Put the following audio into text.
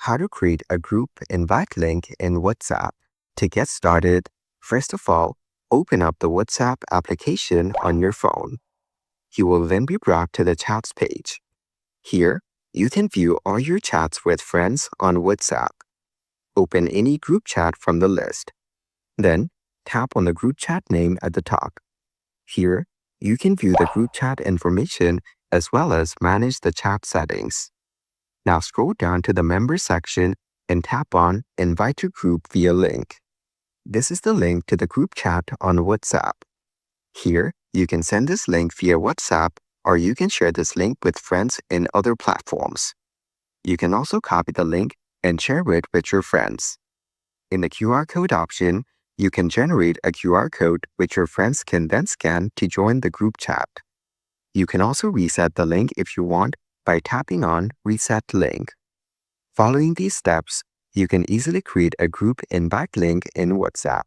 How to create a group invite link in WhatsApp. To get started, first of all, open up the WhatsApp application on your phone. You will then be brought to the chats page. Here, you can view all your chats with friends on WhatsApp. Open any group chat from the list. Then, tap on the group chat name at the top. Here, you can view the group chat information as well as manage the chat settings. Now scroll down to the Members section and tap on Invite to Group via link. This is the link to the group chat on WhatsApp. Here, you can send this link via WhatsApp or you can share this link with friends in other platforms. You can also copy the link and share it with your friends. In the QR code option, you can generate a QR code which your friends can then scan to join the group chat. You can also reset the link if you want by tapping on Reset Link. Following these steps, you can easily create a group invite link in WhatsApp.